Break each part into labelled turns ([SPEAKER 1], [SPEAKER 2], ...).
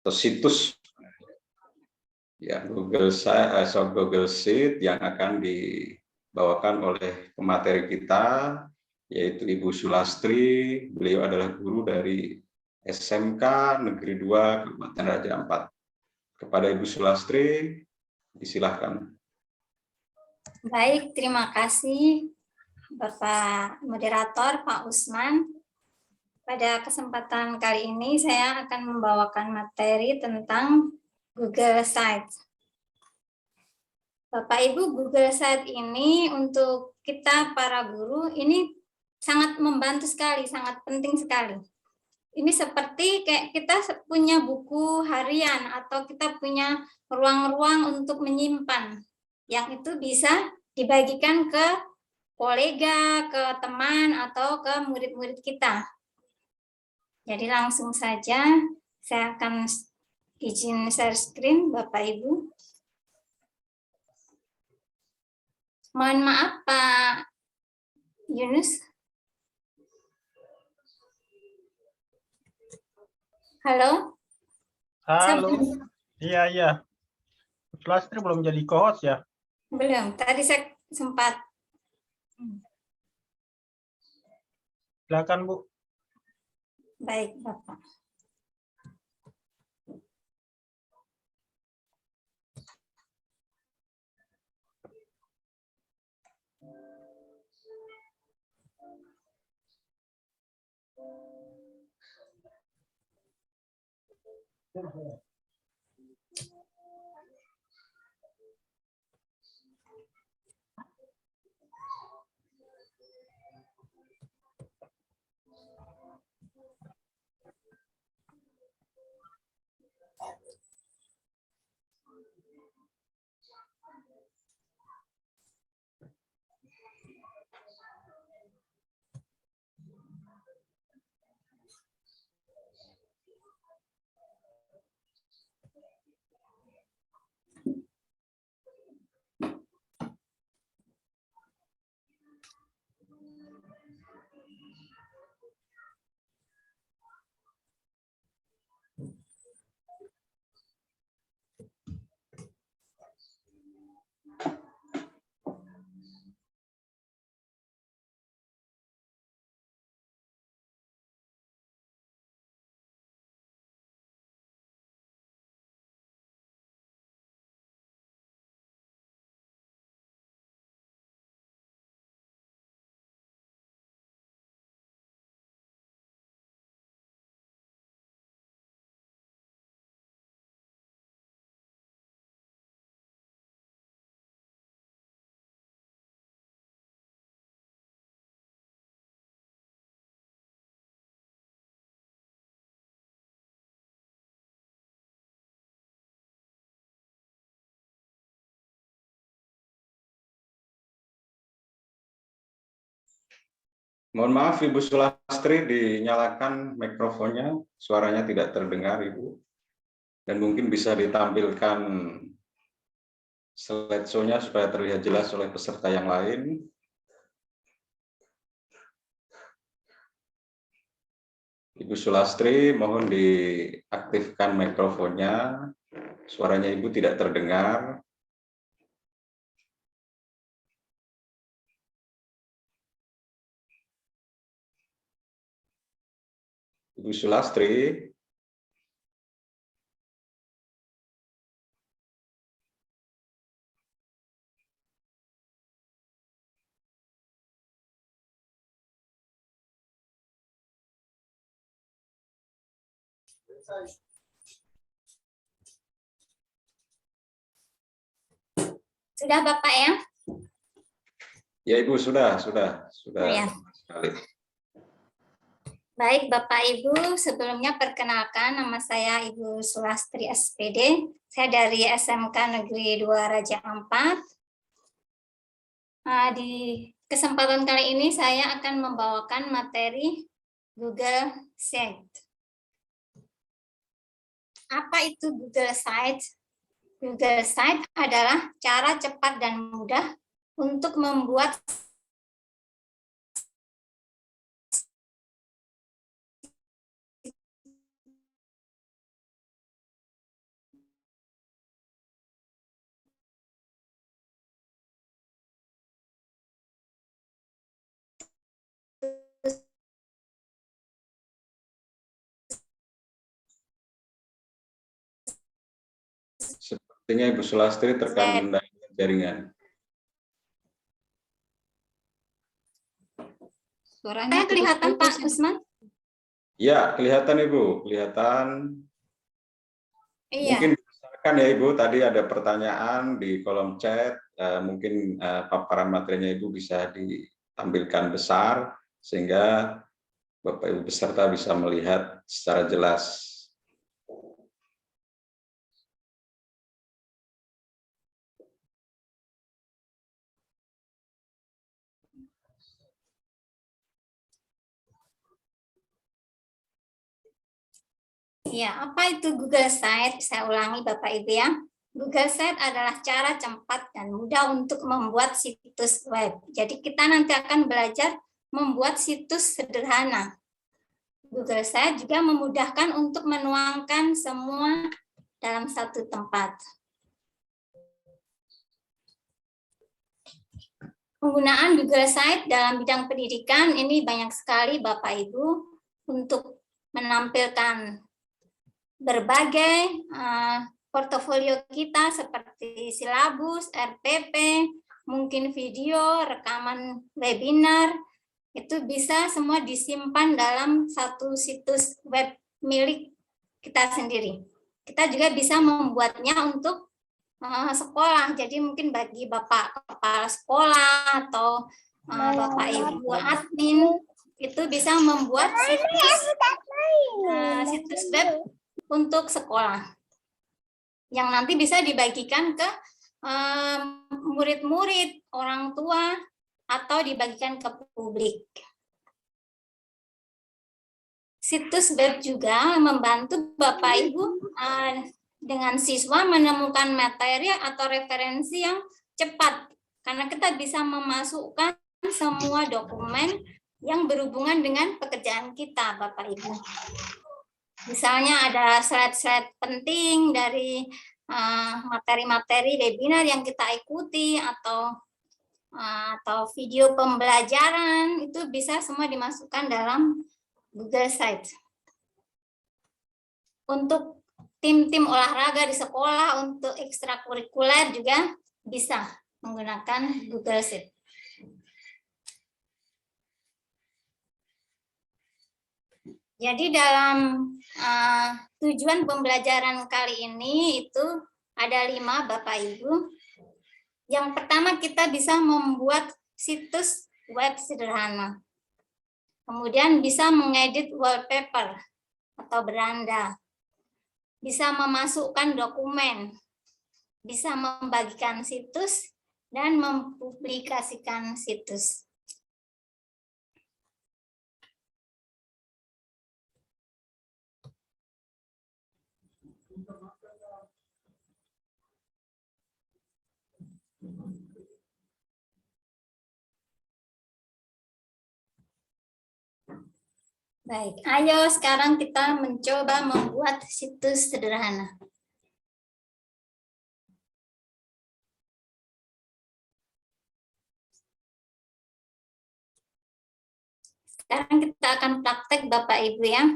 [SPEAKER 1] atau situs ya Google Sheet yang akan dibawakan oleh pemateri kita, yaitu Ibu Sulastri. Beliau adalah guru dari SMK Negeri 2 Kabupaten Raja Ampat. Kepada Ibu Sulastri, disilahkan.
[SPEAKER 2] Baik, terima kasih Bapak Moderator, Pak Usman. Pada kesempatan kali ini saya akan membawakan materi tentang Google Sites. Bapak Ibu, Google Sites ini untuk kita para guru ini sangat membantu sekali, sangat penting sekali. Ini seperti kayak kita punya buku harian atau kita punya ruang-ruang untuk menyimpan yang itu bisa dibagikan ke kolega, ke teman atau ke murid-murid kita. Jadi langsung saja saya akan izin share screen Bapak Ibu. Mohon maaf Pak Yunus. Halo?
[SPEAKER 3] Halo. Iya. Sulastri belum jadi co-host ya?
[SPEAKER 2] Belum, tadi saya sempat.
[SPEAKER 3] Silakan Bu.
[SPEAKER 2] Baik Bapak.
[SPEAKER 1] Mohon maaf Ibu Sulastri, dinyalakan mikrofonnya, suaranya tidak terdengar Ibu. Dan mungkin bisa ditampilkan slideshow-nya supaya terlihat jelas oleh peserta yang lain. Ibu Sulastri, mohon diaktifkan mikrofonnya, suaranya Ibu tidak terdengar. Ibu Sulastri.
[SPEAKER 2] Sudah Bapak ya?
[SPEAKER 1] Ya Ibu, sudah
[SPEAKER 2] Ya.
[SPEAKER 1] sekali.
[SPEAKER 2] Baik Bapak Ibu, sebelumnya perkenalkan nama saya Ibu Sulastri SPD. Saya dari SMK Negeri 2 Raja Ampat. Di kesempatan kali ini saya akan membawakan materi Google Sites. Apa itu Google Sites? Google Sites adalah cara cepat dan mudah untuk membuat
[SPEAKER 1] Sepertinya Ibu Sulastri terkendala jaringan.
[SPEAKER 2] Suaranya kelihatan Pak Usman?
[SPEAKER 1] Ya, kelihatan Ibu, kelihatan.
[SPEAKER 2] Iya.
[SPEAKER 1] Mungkin berdasarkan ya Ibu, tadi ada pertanyaan di kolom chat, mungkin paparan materinya Ibu bisa ditampilkan besar, sehingga Bapak Ibu peserta bisa melihat secara jelas.
[SPEAKER 2] Iya, apa itu Google Site? Saya ulangi Bapak Ibu ya. Google Site adalah cara cepat dan mudah untuk membuat situs web. Jadi kita nanti akan belajar membuat situs sederhana. Google Site juga memudahkan untuk menuangkan semua dalam satu tempat. Penggunaan Google Site dalam bidang pendidikan ini banyak sekali Bapak Ibu untuk menampilkan berbagai portofolio kita seperti silabus, RPP, mungkin video, rekaman webinar, itu bisa semua disimpan dalam satu situs web milik kita sendiri. Kita juga bisa membuatnya untuk sekolah, jadi mungkin bagi Bapak Kepala Sekolah atau Bapak Ibu admin, itu bisa membuat situs web untuk sekolah yang nanti bisa dibagikan ke murid-murid, orang tua, atau dibagikan ke publik. Situs web juga membantu Bapak Ibu dengan siswa menemukan materi atau referensi yang cepat, karena kita bisa memasukkan semua dokumen yang berhubungan dengan pekerjaan kita, Bapak Ibu. Misalnya ada slide-slide penting dari materi-materi webinar yang kita ikuti atau video pembelajaran, itu bisa semua dimasukkan dalam Google Site. Untuk tim-tim olahraga di sekolah, untuk ekstrakurikuler juga bisa menggunakan Google Sheet. Jadi dalam tujuan pembelajaran kali ini itu ada 5 Bapak Ibu. Yang pertama kita bisa membuat situs web sederhana. Kemudian bisa mengedit wallpaper atau beranda. Bisa memasukkan dokumen, bisa membagikan situs, dan mempublikasikan situs. Baik, ayo sekarang kita mencoba membuat situs sederhana. Sekarang kita akan praktek Bapak Ibu ya.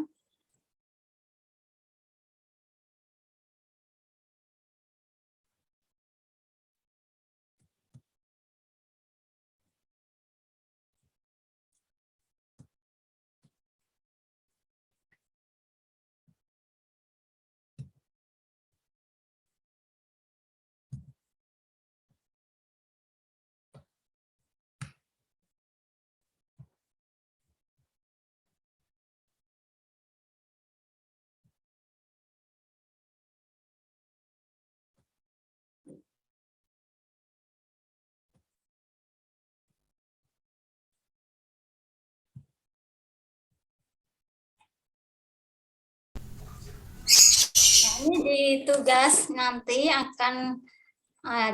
[SPEAKER 2] Ini di tugas nanti akan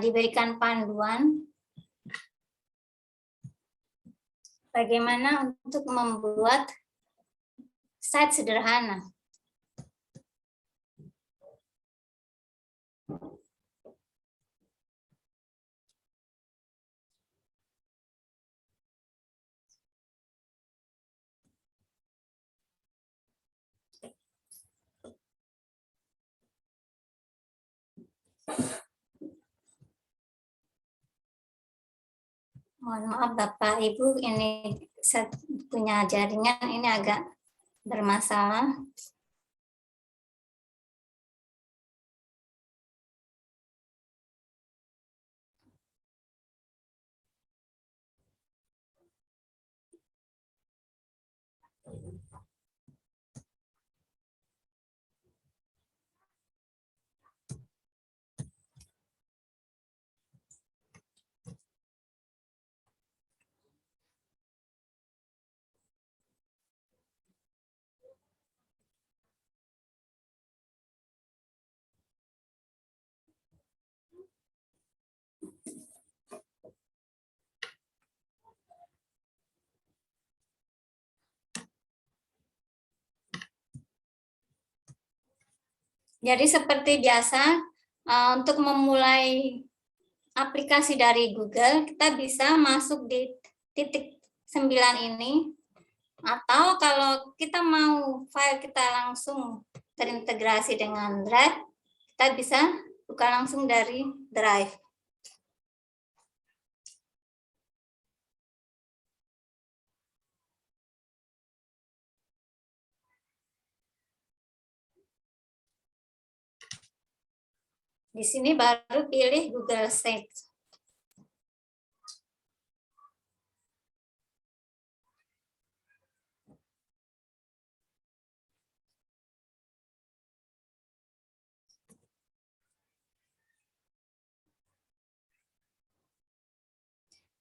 [SPEAKER 2] diberikan panduan bagaimana untuk membuat site sederhana. Mohon maaf Bapak Ibu, ini saya punya jaringan ini agak bermasalah. Jadi seperti biasa, untuk memulai aplikasi dari Google, kita bisa masuk di titik 9 ini, atau kalau kita mau file kita langsung terintegrasi dengan Drive, kita bisa buka langsung dari Drive. Di sini baru pilih Google Sheets.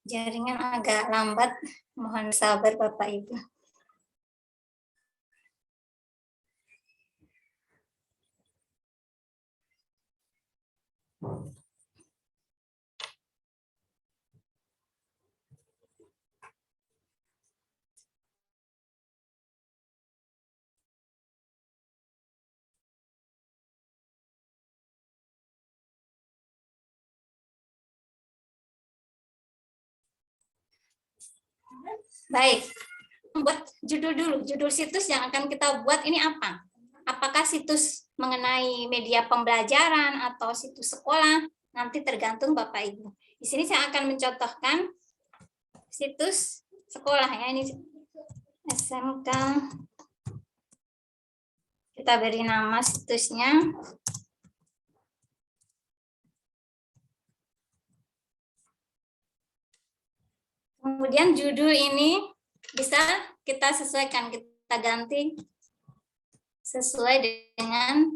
[SPEAKER 2] Jaringan agak lambat, mohon sabar Bapak Ibu. Baik, buat judul dulu. Judul situs yang akan kita buat ini apa? Apakah situs mengenai media pembelajaran atau situs sekolah? Nanti tergantung Bapak Ibu. Di sini saya akan mencontohkan situs sekolah ya. Ini SMK. Kita beri nama situsnya. Kemudian judul ini bisa kita sesuaikan, kita ganti sesuai dengan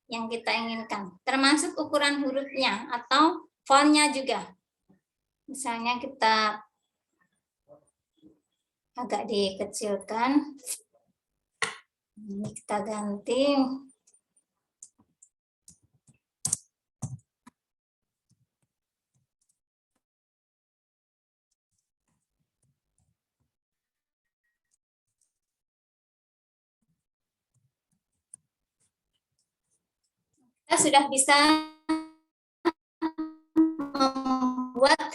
[SPEAKER 2] yang kita inginkan. Termasuk ukuran hurufnya atau fontnya juga. Misalnya kita agak dikecilkan. Ini kita ganti. Kita sudah bisa membuat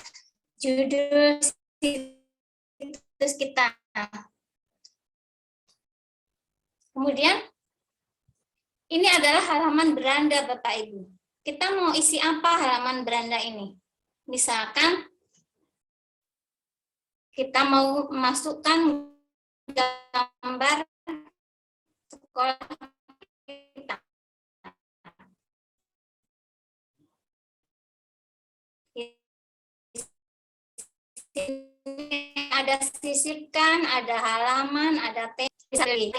[SPEAKER 2] judul situs kita. Kemudian, ini adalah halaman beranda Bapak Ibu. Kita mau isi apa halaman beranda ini? Misalkan, kita mau masukkan gambar sekolah kita. Ada sisipkan, ada halaman, ada teks, bisa pilih.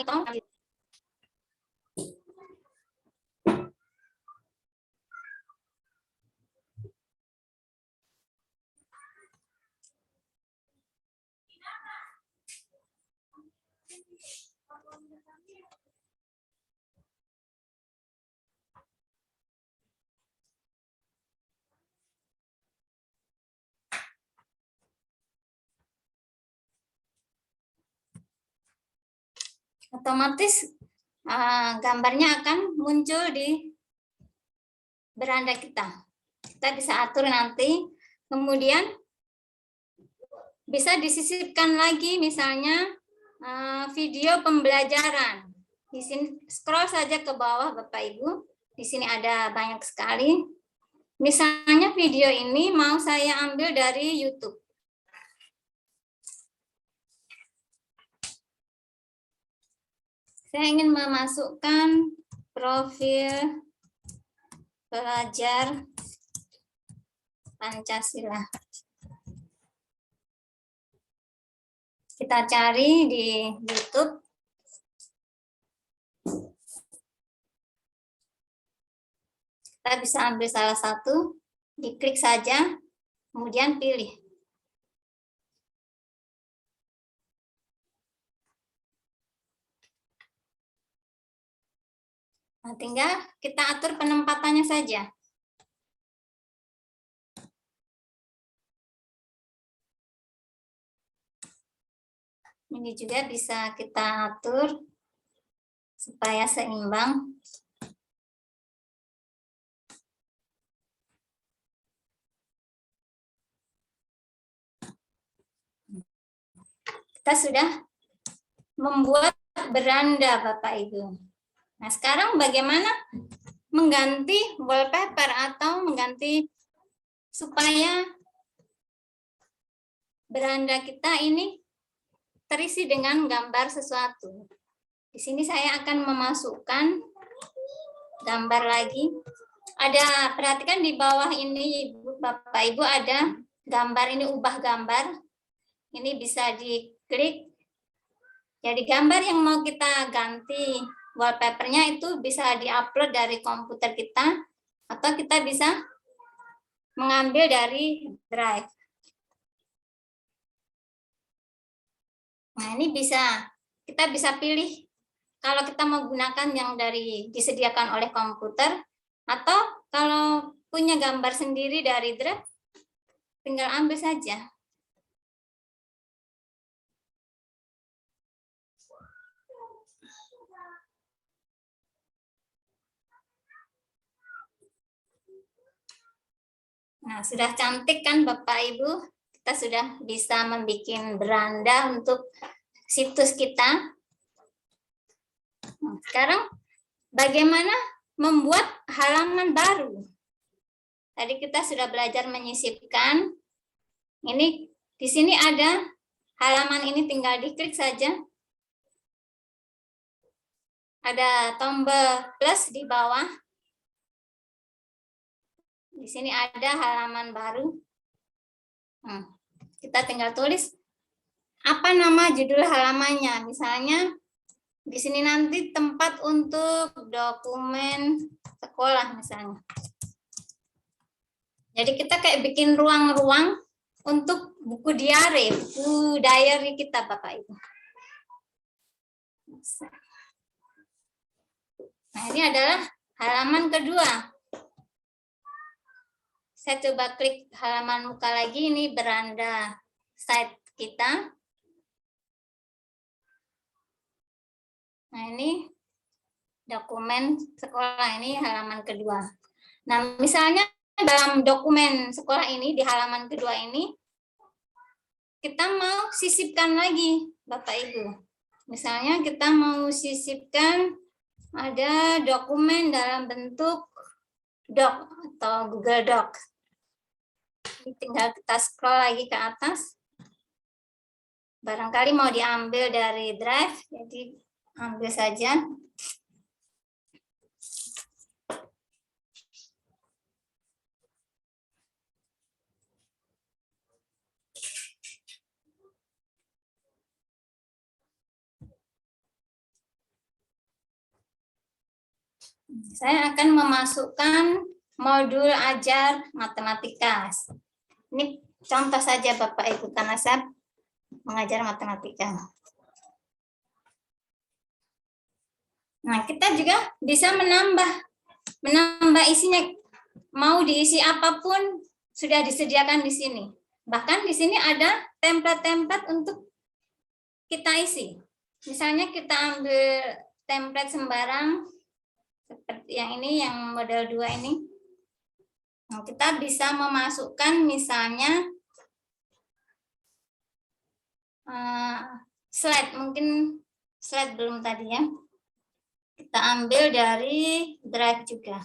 [SPEAKER 2] Otomatis gambarnya akan muncul di beranda kita. Kita bisa atur nanti. Kemudian bisa disisipkan lagi misalnya video pembelajaran. Di sini scroll saja ke bawah Bapak Ibu. Di sini ada banyak sekali. Misalnya video ini mau saya ambil dari YouTube. Saya ingin memasukkan profil pelajar Pancasila. Kita cari di YouTube. Kita bisa ambil salah satu, diklik saja, kemudian pilih. Nah, tinggal kita atur penempatannya saja. Ini juga bisa kita atur supaya seimbang. Kita sudah membuat beranda Bapak Ibu. Nah, sekarang bagaimana mengganti wallpaper atau mengganti supaya beranda kita ini terisi dengan gambar sesuatu. Di sini saya akan memasukkan gambar lagi. Ada, perhatikan di bawah ini Bapak Ibu ada gambar ini, ubah gambar. Ini bisa diklik. Jadi gambar yang mau kita ganti wallpapernya itu bisa diupload dari komputer kita atau kita bisa mengambil dari Drive. Nah, ini kita bisa pilih kalau kita mau gunakan yang disediakan oleh komputer atau kalau punya gambar sendiri dari Drive tinggal ambil saja. Nah, sudah cantik kan Bapak Ibu? Kita sudah bisa membuat beranda untuk situs kita. Nah, sekarang bagaimana membuat halaman baru? Tadi kita sudah belajar menyisipkan. Ini di sini ada halaman ini, tinggal diklik saja. Ada tombol plus di bawah. Di sini ada halaman baru. Kita tinggal tulis apa nama judul halamannya. Misalnya di sini nanti tempat untuk dokumen sekolah misalnya. Jadi kita kayak bikin ruang-ruang untuk buku diary kita Bapak Ibu. Nah, ini adalah halaman kedua. Saya coba klik halaman muka lagi, ini beranda site kita. Nah, ini dokumen sekolah, ini halaman kedua. Nah, misalnya dalam dokumen sekolah ini, di halaman kedua ini, kita mau sisipkan lagi, Bapak Ibu. Misalnya kita mau sisipkan ada dokumen dalam bentuk doc atau Google Doc. Tinggal kita scroll lagi ke atas. Barangkali mau diambil dari Drive, jadi ambil saja. Saya akan memasukkan modul ajar matematika. Ini contoh saja Bapak Ibu, karena saya mengajar matematika. Nah, kita juga bisa menambah isinya. Mau diisi apapun sudah disediakan di sini. Bahkan di sini ada template-template untuk kita isi. Misalnya kita ambil template sembarang seperti yang ini, yang model 2 ini. Nah, kita bisa memasukkan misalnya slide, mungkin slide belum tadi ya. Kita ambil dari drive juga.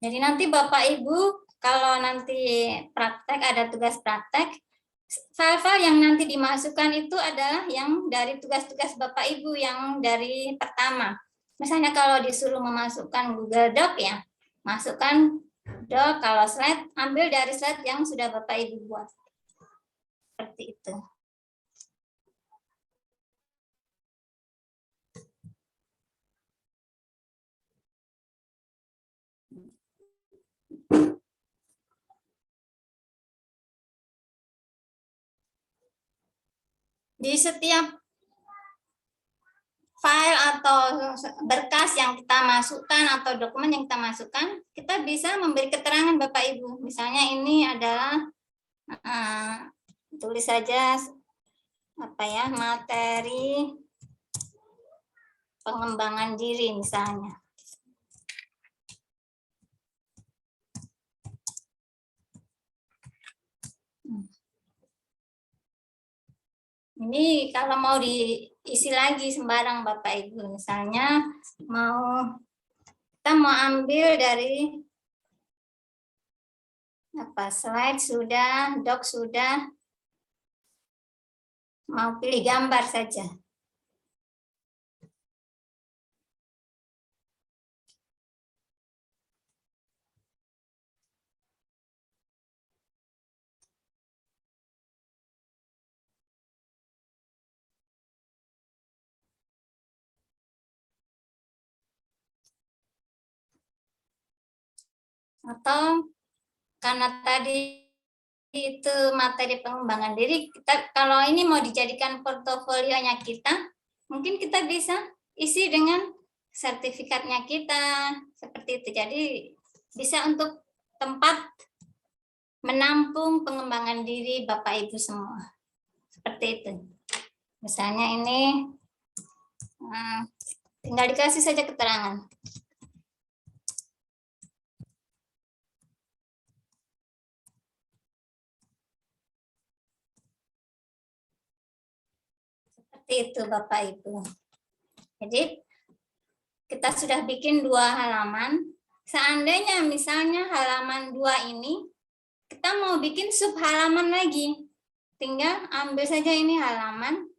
[SPEAKER 2] Jadi nanti Bapak Ibu kalau nanti praktek, ada tugas praktek, file-file yang nanti dimasukkan itu adalah yang dari tugas-tugas Bapak Ibu yang dari pertama. Misalnya kalau disuruh memasukkan Google Doc ya, masukkan Doc, kalau slide, ambil dari slide yang sudah Bapak Ibu buat. Seperti itu. Di setiap file atau berkas yang kita masukkan atau dokumen yang kita masukkan, kita bisa memberi keterangan Bapak Ibu. Misalnya ini adalah tulis saja materi pengembangan diri misalnya. Ini kalau mau diisi lagi sembarang Bapak Ibu, misalnya kita mau ambil dari slide sudah, doc sudah, mau pilih gambar saja. Atau karena tadi itu materi pengembangan diri, kita kalau ini mau dijadikan portofolionya kita, mungkin kita bisa isi dengan sertifikatnya kita, seperti itu. Jadi bisa untuk tempat menampung pengembangan diri Bapak Ibu semua, seperti itu. Misalnya ini tinggal dikasih saja keterangan. Seperti itu Bapak Ibu. Jadi kita sudah bikin 2 halaman. Seandainya misalnya halaman 2 ini kita mau bikin sub halaman lagi, tinggal ambil saja ini halaman,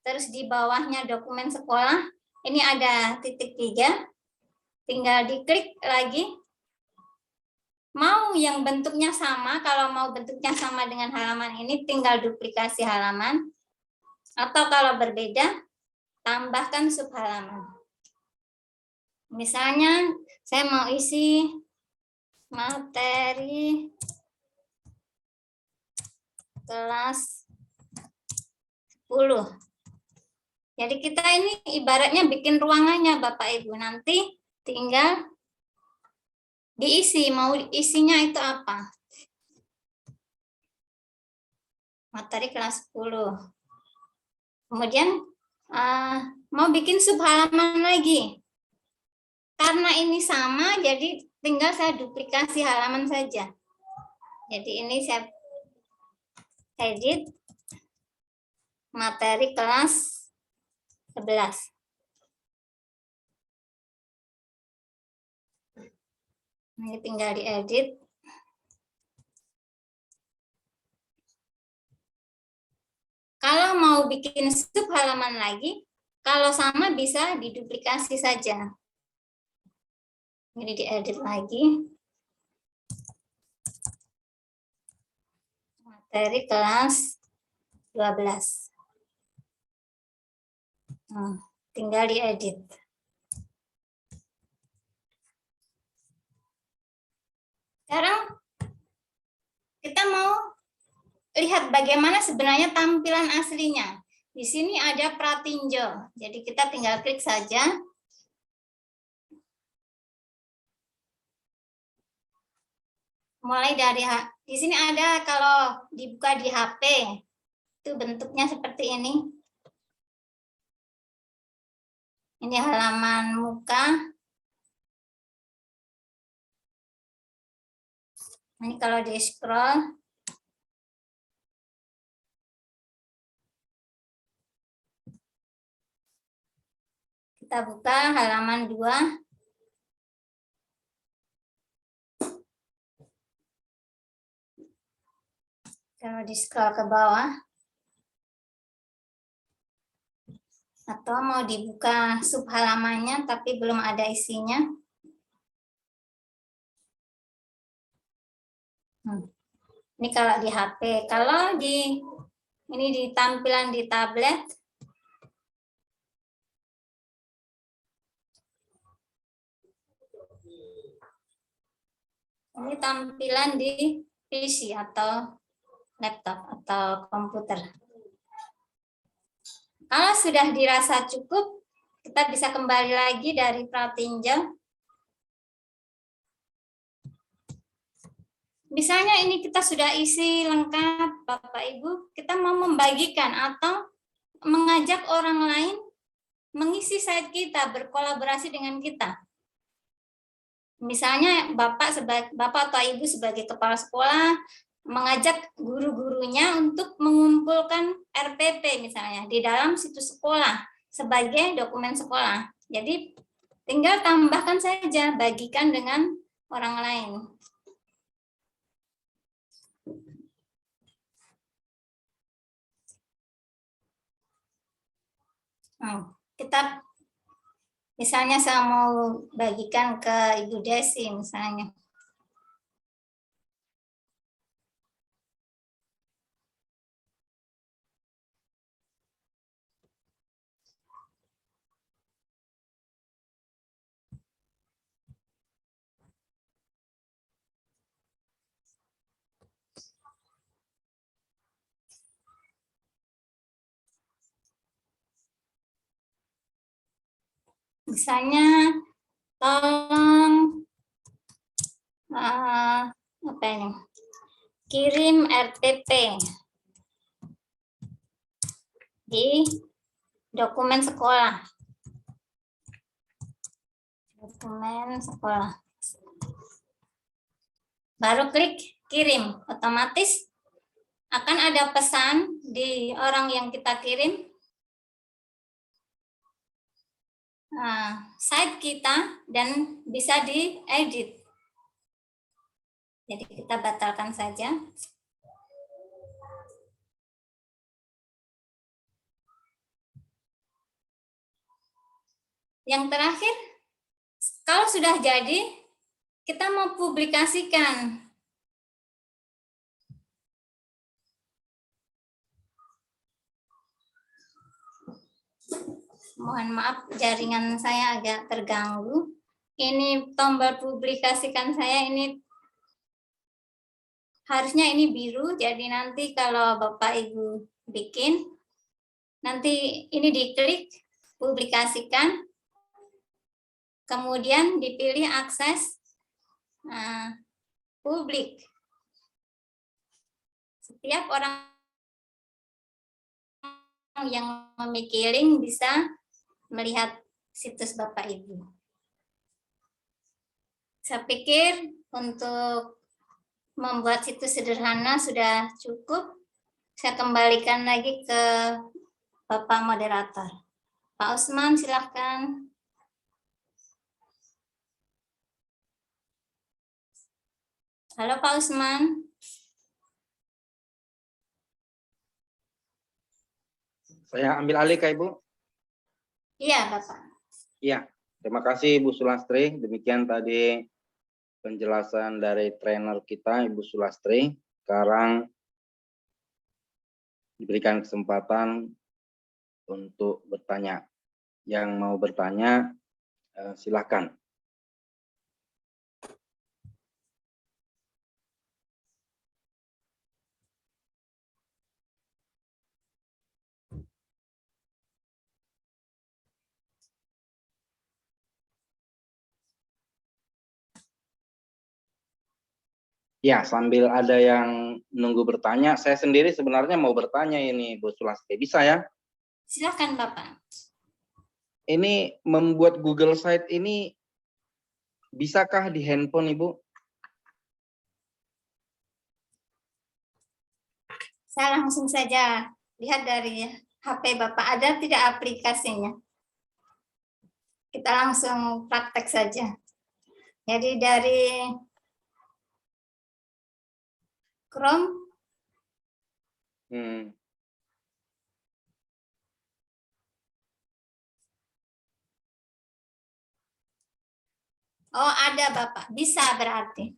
[SPEAKER 2] terus di bawahnya dokumen sekolah, ini ada titik 3, tinggal diklik lagi. Mau yang bentuknya sama, kalau mau bentuknya sama dengan halaman ini, tinggal duplikasi halaman. Atau kalau berbeda, tambahkan subhalaman. Misalnya, saya mau isi materi kelas 10. Jadi kita ini ibaratnya bikin ruangannya Bapak Ibu. Nanti tinggal diisi, mau isinya itu apa. Materi kelas 10. Kemudian mau bikin subhalaman lagi. Karena ini sama, jadi tinggal saya duplikasi halaman saja. Jadi ini saya edit materi kelas 11. Ini tinggal diedit. Kalau mau bikin sub halaman lagi, kalau sama bisa diduplikasi saja. Ini diedit lagi. Materi kelas 12. Tinggal diedit. Sekarang kita mau lihat bagaimana sebenarnya tampilan aslinya. Di sini ada Pratinjo. Jadi kita tinggal klik saja. Mulai dari di sini ada kalau dibuka di HP itu bentuknya seperti ini. Ini halaman muka. Ini kalau di scroll. Kita buka halaman 2. Kalau di scroll ke bawah. Atau mau dibuka sub halamannya tapi belum ada isinya. Ini kalau di HP. Kalau ini di tampilan di tablet. Ini tampilan di PC atau laptop atau komputer. Kalau sudah dirasa cukup, kita bisa kembali lagi dari pratinjau. Misalnya ini kita sudah isi lengkap, Bapak Ibu, kita mau membagikan atau mengajak orang lain mengisi slide kita, berkolaborasi dengan kita. Misalnya Bapak atau Ibu sebagai kepala sekolah mengajak guru-gurunya untuk mengumpulkan RPP misalnya di dalam situs sekolah sebagai dokumen sekolah. Jadi tinggal tambahkan saja, bagikan dengan orang lain. Kita misalnya saya mau bagikan ke Ibu Desi misalnya. Misalnya tolong apa ini? Kirim RTP di dokumen sekolah. Dokumen sekolah. Baru klik kirim, otomatis akan ada pesan di orang yang kita kirim. Site kita dan bisa diedit. Jadi kita batalkan saja. Yang terakhir, kalau sudah jadi, kita mau publikasikan. Mohon maaf, jaringan saya agak terganggu. Ini tombol publikasikan saya ini harusnya ini biru, jadi nanti kalau Bapak Ibu bikin, nanti ini diklik publikasikan, kemudian dipilih akses publik. Setiap orang yang memiliki link bisa melihat situs Bapak Ibu. Saya pikir untuk membuat situs sederhana sudah cukup. Saya kembalikan lagi ke Bapak Moderator. Pak Usman, silakan. Halo Pak Usman.
[SPEAKER 4] Saya ambil alih Kak Ibu.
[SPEAKER 2] Iya Bapak.
[SPEAKER 4] Iya, terima kasih Ibu Sulastri. Demikian tadi penjelasan dari trainer kita Ibu Sulastri. Sekarang diberikan kesempatan untuk bertanya. Yang mau bertanya silakan. Ya, sambil ada yang nunggu bertanya, saya sendiri sebenarnya mau bertanya ini, Bu Sulastri. Bisa ya?
[SPEAKER 2] Silakan Bapak.
[SPEAKER 4] Ini membuat Google Site ini bisakah di handphone, Ibu?
[SPEAKER 2] Saya langsung saja lihat dari HP Bapak, ada tidak aplikasinya? Kita langsung praktek saja. Jadi dari Chrome, oh ada Bapak, bisa berarti.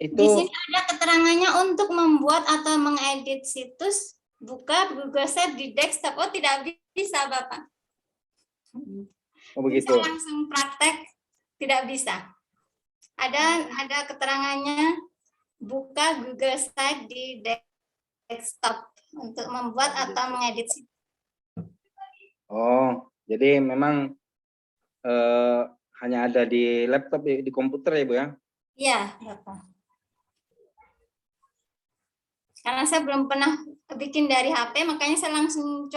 [SPEAKER 2] Di
[SPEAKER 4] Itu
[SPEAKER 2] sini ada keterangannya untuk membuat atau mengedit situs, buka Google Sheet di desktop. Oh tidak bisa Bapak.
[SPEAKER 4] begitu.
[SPEAKER 2] Bisa langsung praktek, tidak bisa. Ada keterangannya buka Google Sheet di desktop untuk membuat atau mengedit situs.
[SPEAKER 4] Oh, jadi memang hanya ada di laptop, di komputer ya, Bu ya?
[SPEAKER 2] Iya, Bapak. Karena saya belum pernah bikin dari HP, makanya saya langsung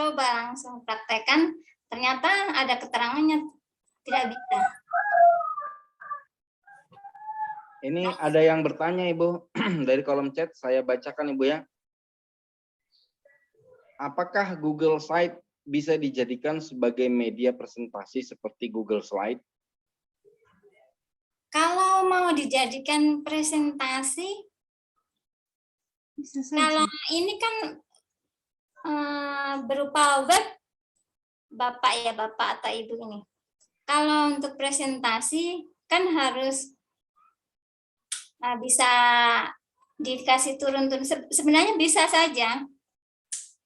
[SPEAKER 2] praktekkan. Ternyata ada keterangannya tidak bisa.
[SPEAKER 4] Ini ada yang bertanya, Ibu, dari kolom chat, saya bacakan, Ibu ya. Apakah Google Site bisa dijadikan sebagai media presentasi seperti Google Slide?
[SPEAKER 2] Kalau mau dijadikan presentasi, kalau ini kan berupa web, Bapak atau Ibu ini. Kalau untuk presentasi kan harus bisa dikasih turun-turun. Sebenarnya bisa saja.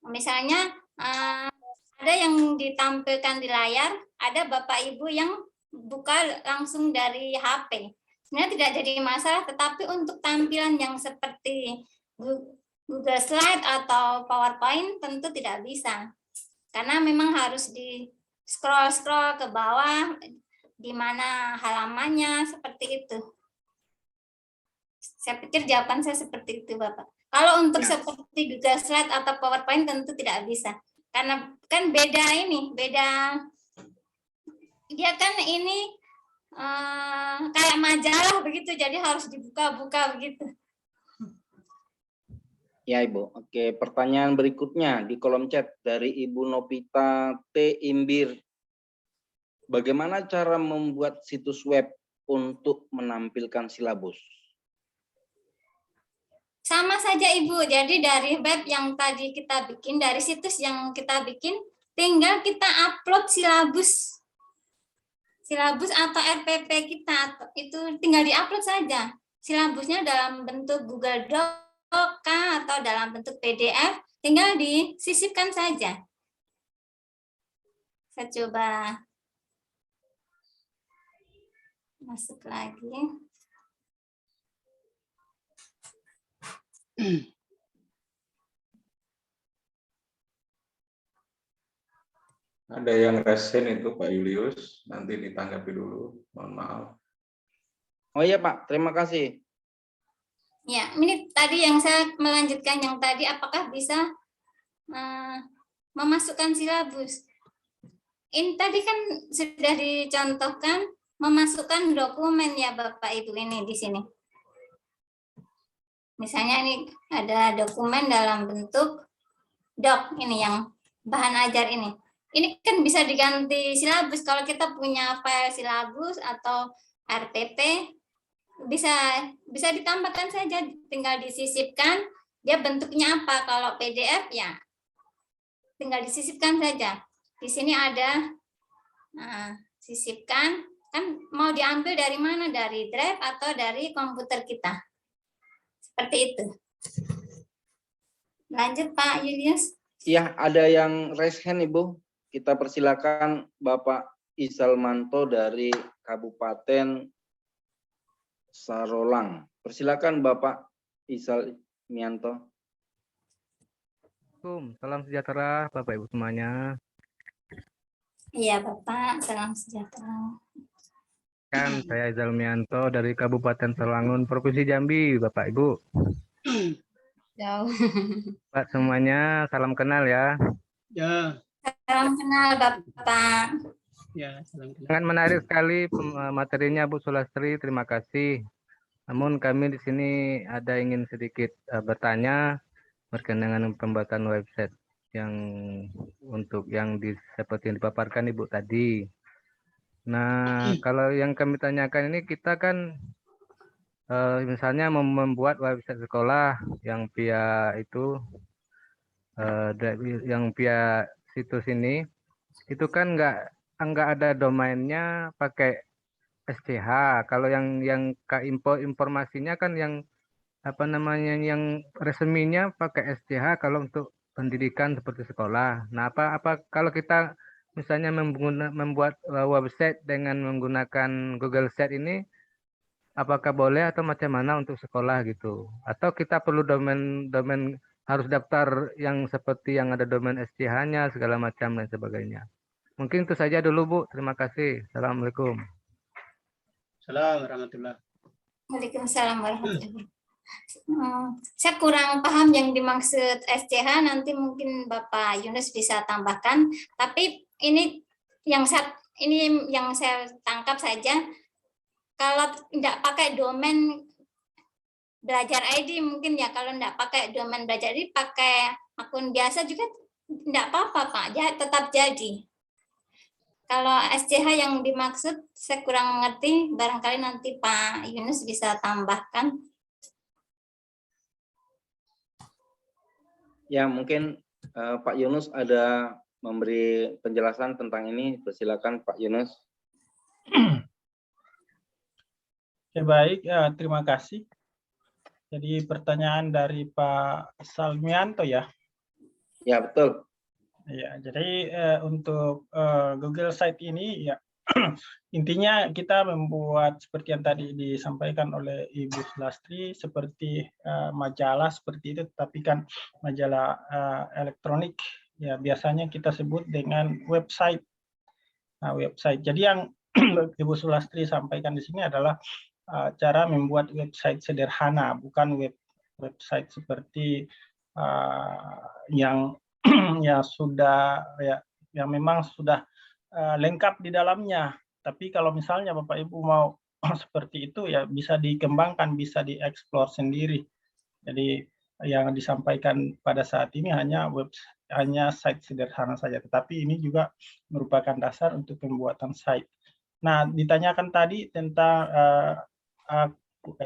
[SPEAKER 2] Misalnya ada yang ditampilkan di layar, ada Bapak Ibu yang buka langsung dari HP. Sebenarnya tidak jadi masalah, tetapi untuk tampilan yang seperti Google Slide atau PowerPoint tentu tidak bisa. Karena memang harus di scroll ke bawah, di mana halamannya, seperti itu. Saya pikir jawaban saya seperti itu, Bapak. Kalau untuk seperti Google Slide atau PowerPoint tentu tidak bisa. Karena kan beda, dia kan ini kayak majalah begitu, jadi harus dibuka-buka begitu.
[SPEAKER 4] Ya, Ibu. Oke, pertanyaan berikutnya di kolom chat dari Ibu Novita T. Imbir. Bagaimana cara membuat situs web untuk menampilkan silabus?
[SPEAKER 2] Sama saja Ibu, jadi dari web yang tadi kita bikin, dari situs yang kita bikin, tinggal kita upload silabus atau RPP kita, itu tinggal diupload saja. Silabusnya dalam bentuk Google Doc atau dalam bentuk PDF, tinggal disisipkan saja. Saya coba masuk lagi.
[SPEAKER 1] Ada yang resen itu Pak Julius, nanti ditanggapi dulu, mohon maaf.
[SPEAKER 4] Oh iya Pak, terima kasih.
[SPEAKER 2] Ya, ini tadi yang saya melanjutkan yang tadi, apakah bisa memasukkan silabus? Ini tadi kan sudah dicontohkan memasukkan dokumen ya Bapak Ibu ini di sini. Misalnya ini ada dokumen dalam bentuk doc ini yang bahan ajar ini. Ini kan bisa diganti silabus kalau kita punya file silabus atau RPP, bisa ditambahkan saja, tinggal disisipkan dia bentuknya apa. Kalau PDF ya tinggal disisipkan saja. Di sini ada sisipkan, kan mau diambil dari mana, dari drive atau dari komputer kita, seperti itu. Lanjut Pak Julius.
[SPEAKER 4] Iya, ada yang raise hand Ibu. Kita persilakan Bapak Isalmanto dari Kabupaten Sarolang. Persilakan Bapak Isalmianto.
[SPEAKER 5] Salam sejahtera Bapak Ibu semuanya.
[SPEAKER 2] Iya Bapak, salam sejahtera.
[SPEAKER 5] Perkenalkan, saya Zalmianto dari Kabupaten Salangun, Provinsi Jambi, Bapak Ibu.
[SPEAKER 2] Jauh.
[SPEAKER 5] Pak semuanya, salam kenal ya.
[SPEAKER 6] Ya,
[SPEAKER 2] Salam kenal Bapak.
[SPEAKER 6] ya, salam kenal.
[SPEAKER 5] Sangat menarik sekali materinya Bu Sulastri, terima kasih. Namun kami di sini ada ingin sedikit bertanya berkenaan dengan pembuatan website yang untuk yang seperti yang dipaparkan Ibu tadi. Nah, kalau yang kami tanyakan ini kita kan misalnya membuat website sekolah yang via itu yang via situs ini itu kan nggak ada domainnya pakai SCH. Kalau yang informasinya kan yang apa namanya yang resminya pakai SCH kalau untuk pendidikan seperti sekolah. Nah, apa kalau kita misalnya membuat website dengan menggunakan Google Sheet ini, apakah boleh atau macam mana untuk sekolah gitu? Atau kita perlu domain harus daftar yang seperti yang ada domain SCH-nya segala macam dan sebagainya. Mungkin itu saja dulu Bu. Terima kasih. Assalamualaikum.
[SPEAKER 6] Salam warahmatullahi.
[SPEAKER 2] Waalaikumsalam warahmatullahi wabarakatuh. Saya kurang paham yang dimaksud SCH, nanti mungkin Bapak Yunus bisa tambahkan. Tapi ini yang saya tangkap saja, kalau tidak pakai domain belajar ID mungkin ya, kalau tidak pakai domain belajar ID, pakai akun biasa juga tidak apa-apa Pak, tetap jadi. Kalau SCH yang dimaksud saya kurang mengerti, barangkali nanti Pak Yunus bisa tambahkan.
[SPEAKER 4] Ya, mungkin Pak Yunus ada memberi penjelasan tentang ini. Persilakan Pak Yunus.
[SPEAKER 3] Oke, baik, terima kasih. Jadi pertanyaan dari Pak Salmianto ya.
[SPEAKER 4] Ya, betul.
[SPEAKER 3] Ya, jadi untuk Google Site ini ya intinya kita membuat seperti yang tadi disampaikan oleh Ibu Sulastri, seperti majalah seperti itu, tapi kan majalah elektronik ya biasanya kita sebut dengan website. Nah, website. Jadi yang Ibu Sulastri sampaikan di sini adalah cara membuat website sederhana, bukan website seperti yang ya sudah ya yang memang sudah lengkap di dalamnya. Tapi kalau misalnya Bapak Ibu mau seperti itu ya bisa dikembangkan, bisa dieksplor sendiri. Jadi yang disampaikan pada saat ini hanya site sederhana saja, tetapi ini juga merupakan dasar untuk pembuatan site. Nah, ditanyakan tadi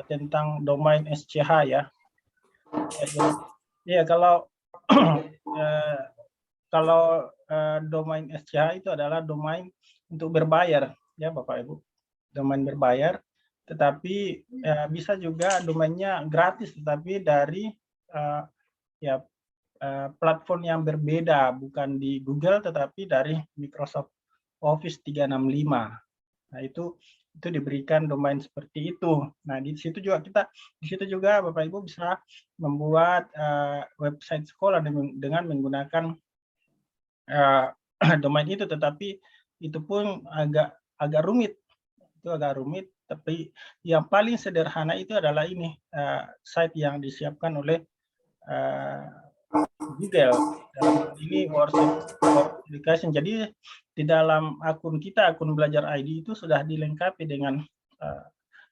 [SPEAKER 3] tentang domain SCH ya. Ya, kalau domain SCH itu adalah domain untuk berbayar ya Bapak Ibu, domain berbayar, tetapi bisa juga domainnya gratis tetapi dari platform yang berbeda, bukan di Google tetapi dari Microsoft Office 365. Nah, itu diberikan domain seperti itu. Nah, di situ juga Bapak Ibu bisa membuat website sekolah dengan menggunakan domain itu, tetapi itu pun agak rumit. Itu agak rumit, tapi yang paling sederhana itu adalah ini site yang disiapkan oleh Google. Dalam ini WordPress Education. Jadi di dalam akun kita, akun Belajar ID itu sudah dilengkapi dengan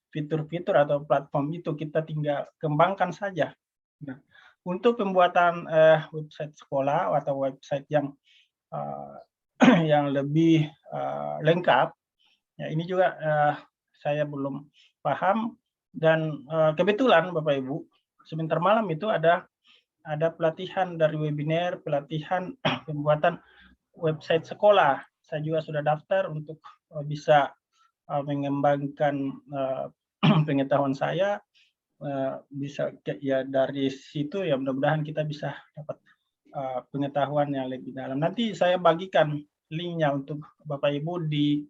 [SPEAKER 3] fitur-fitur atau platform itu, kita tinggal kembangkan saja. Nah, untuk pembuatan website sekolah atau website yang lebih lengkap, ya ini juga saya belum paham, dan kebetulan Bapak Ibu sebentar malam itu ada pelatihan dari webinar, pelatihan pembuatan website sekolah. Saya juga sudah daftar untuk bisa mengembangkan pengetahuan saya, bisa ya dari situ ya mudah-mudahan kita bisa dapat pengetahuan yang lebih dalam. Nanti saya bagikan linknya untuk Bapak Ibu di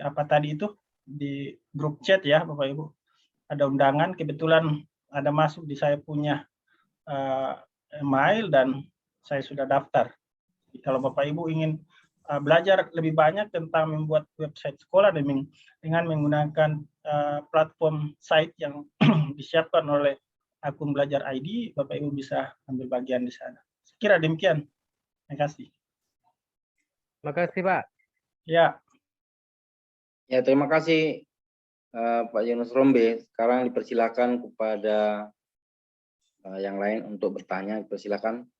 [SPEAKER 3] apa tadi itu di grup chat ya Bapak Ibu. Ada undangan, kebetulan ada masuk di saya punya email dan saya sudah daftar. Kalau Bapak Ibu ingin belajar lebih banyak tentang membuat website sekolah dengan menggunakan platform site yang disiapkan oleh akun Belajar ID, Bapak Ibu bisa ambil bagian di sana. Sekira demikian. Terima kasih.
[SPEAKER 5] Terima kasih, Pak.
[SPEAKER 3] Ya.
[SPEAKER 4] Ya, terima kasih Pak Yunus Rombe. Sekarang dipersilakan kepada yang lain untuk bertanya. Dipersilakan.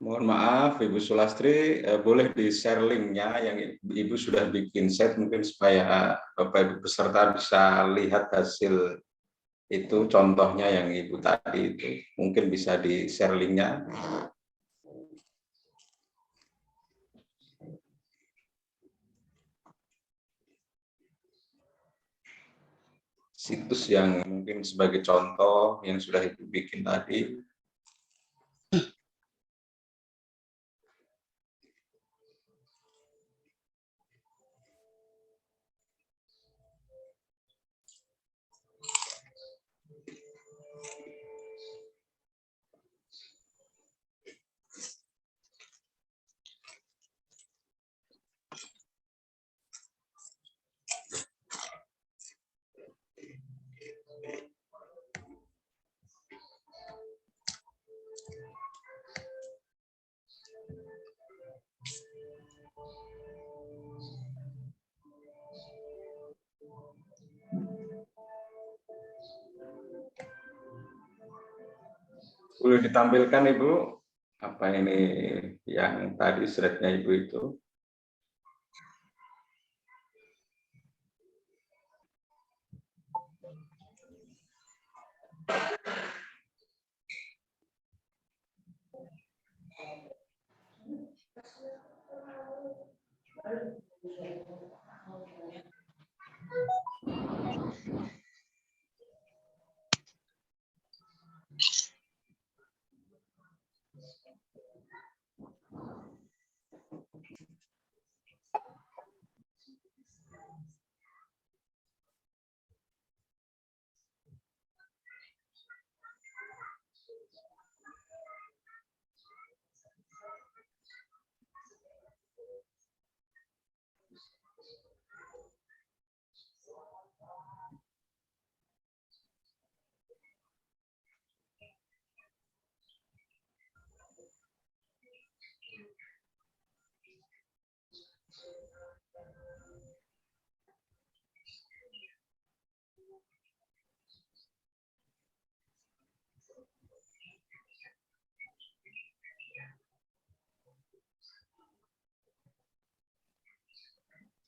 [SPEAKER 1] Mohon maaf, Ibu Sulastri, boleh di-share linknya yang Ibu sudah bikin set, mungkin supaya Bapak Ibu peserta bisa lihat hasil itu, contohnya yang Ibu tadi itu. Mungkin bisa di-share linknya. Situs yang mungkin sebagai contoh yang sudah Ibu bikin tadi. Boleh ditampilkan Ibu, apa ini yang tadi slide-nya Ibu itu?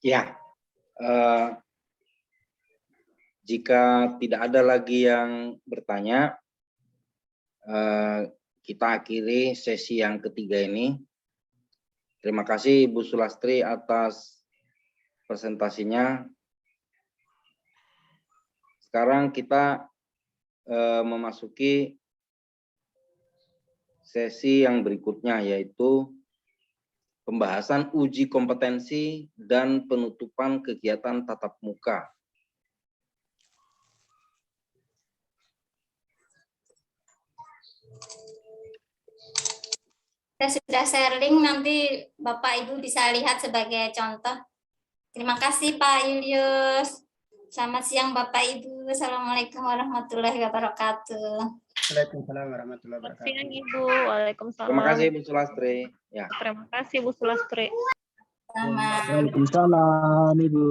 [SPEAKER 4] Ya, jika tidak ada lagi yang bertanya, kita akhiri sesi yang ketiga ini. Terima kasih Ibu Sulastri atas presentasinya. Sekarang kita memasuki sesi yang berikutnya, yaitu pembahasan uji kompetensi dan penutupan kegiatan tatap muka.
[SPEAKER 2] Saya sudah sharing, nanti Bapak Ibu bisa lihat sebagai contoh. Terima kasih Pak Julius. Selamat siang Bapak Ibu. Assalamualaikum warahmatullahi wabarakatuh.
[SPEAKER 6] Waalaikumsalam warahmatullahi
[SPEAKER 7] Selamat
[SPEAKER 6] wabarakatuh.
[SPEAKER 7] siang Ibu. Waalaikumsalam.
[SPEAKER 4] Terima kasih Bu Sulastri. Ya.
[SPEAKER 7] Terima kasih Bu Sulastri.
[SPEAKER 2] Selamat.
[SPEAKER 8] Waalaikumsalam Ibu.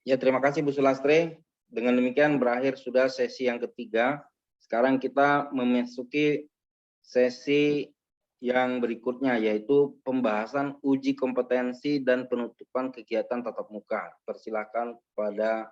[SPEAKER 4] Ya, terima kasih Bu Sulastri. Dengan demikian berakhir sudah sesi yang ketiga. Sekarang kita memasuki sesi yang berikutnya, yaitu pembahasan uji kompetensi dan penutupan kegiatan tatap muka. Persilakan kepada